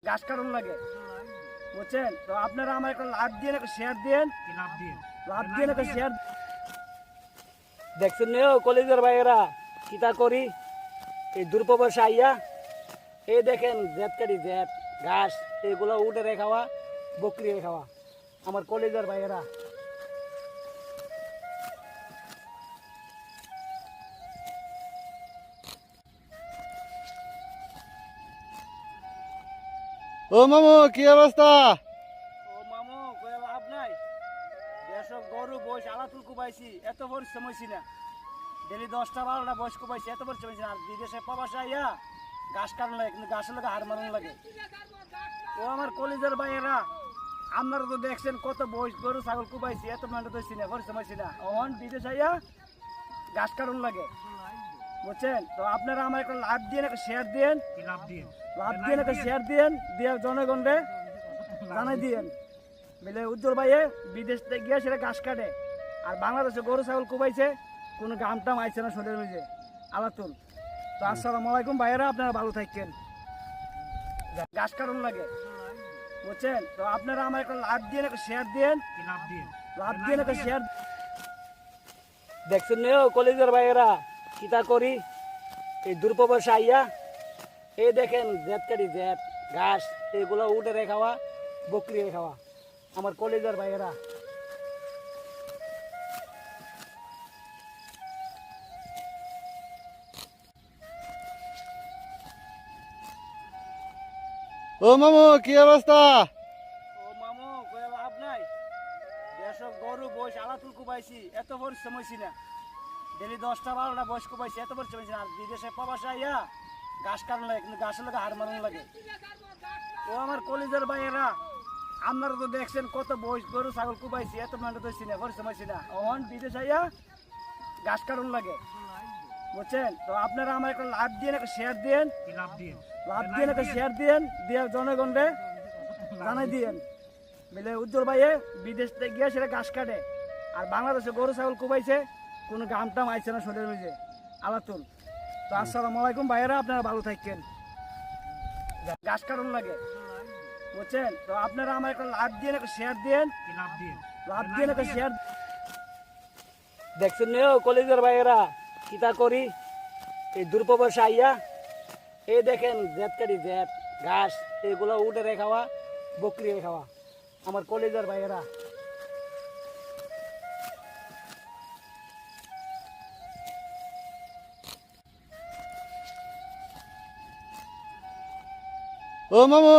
গাছ কারণ লাগে বুঝছেন। তো আপনারা আমার একটা লাভ দিয়ে একটা শেয়ার দেন, লাভ দিয়ে একটা শেয়ার দেখছেন নে কলেজের ভাইয়েরা কিতা করি এই দুর্পবর্ষা আইয়া এই দেখেন জেট কাটি জেট ঘাস এগুলো উঠে রে খাওয়া বকরি রে খাওয়া আমার কলেজের ভাইয়েরা। ও মামু কি অবস্থা? ও মামু কয়ে লাভ নাই, দেশক গরু বয়স আলাতুল কুবাইছি, এত পরিশ্রম হয়েছি না, ডেলি 10টা 12টা বয়স কুবাইছি, এত পরিশ্রম হয়েছি না। আর বিদেশে প্রবাসে আইয়া ঘাস কাটন লাগে, কিন্তু ঘাসের লাগে হার মারণ লাগে। ও আমার কলেজের ভাইয়েরা, আপনারা তো দেখছেন কত বয়স গরু ছাগল কুবাইছি, এত মেহনত হয়েছি না, পরিশ্রম হয়েছি না। অন বিদেশ আইয়া ঘাস কাটন লাগে বুঝছেন। তো আপনারা আমার একটা লাভ দিয়ে একটা শেয়ার দেন, লাভ দিয়ে একটা শেয়ার দেন, দিয়ে জনগণরে জানাই দিয়েন মিলে উজ্জ্বল ভাইয়ে বিদেশ থেকে গিয়ে সেটা ঘাস কাটে। আর বাংলাদেশে গরু ছাগল কুবাইছে, কোনো গাম টাম আইছে না শরীরের মধ্যে আলাতুল। তো আসসালামু আলাইকুম ভাইয়েরা, আপনারা ভালো থাকেন। ঘাস কাটন লাগে বুঝছেন। তো আপনারা আমার একটা লাভ দিয়ে একটা শেয়ার দেন, লাভ দিয়ে একটা শেয়ার দেখছেন নে কলেজের ভাইয়েরা কিতা করি এই দুর্পবর্ষা আইয়া এই দেখেন জেট কাটি জেট ঘাস এগুলো উঠে রে খাওয়া বকরি রে খাওয়া আমার কলেজের ভাইয়েরা। ও মামু কি অবস্থা? ও মামু কয়ে লাভ নাই, দেশক গরু বয়স আলাতুল কুবাইছি, এত পরিশ্রম হয়েছি না, ডেলি 10টা 12টা বয়স কুবাইছি, এত পরিশ্রম হয়েছি না। আর বিদেশে প্রবাসে আইয়া ঘাস কাটন লাগে, কিন্তু ঘাসের লাগে হার মারণ লাগে। ও আমার কলেজের ভাইয়েরা, আপনারা তো দেখছেন কত বয়স গরু ছাগল কুবাইছি, এত মেহনত হয়েছি না, পরিশ্রম হয়েছি না। অন বিদেশ আইয়া ঘাস কাটন লাগে বুঝছেন। তো আপনারা আমার একটা লাভ দিয়ে একটা শেয়ার দেন, লাভ দিয়ে একটা শেয়ার দেন, দিয়ে জনগণরে জানাই দিয়েন মিলে উজ্জ্বল ভাইয়ে বিদেশ থেকে গিয়ে সেটা ঘাস কাটে। আর বাংলাদেশে গরু ছাগল কুবাইছে, কোনো গাম টাম আইছে না শরীরের মধ্যে আলাতুল। তো আসসালামু আলাইকুম ভাইয়েরা, আপনারা ভালো থাকেন। ঘাস কাটন লাগে বুঝছেন। তো আপনারা আমার একটা লাভ দিয়ে একটা শেয়ার দেন, লাভ দিয়ে একটা শেয়ার দেখছেন নে কলেজের ভাইয়েরা কিতা করি এই দুর্পবর্ষা আইয়া এই দেখেন জেট কাটি জেট ঘাস এগুলো উঠে রে খাওয়া বকরি রে খাওয়া আমার কলেজের ভাইয়েরা। ও মামু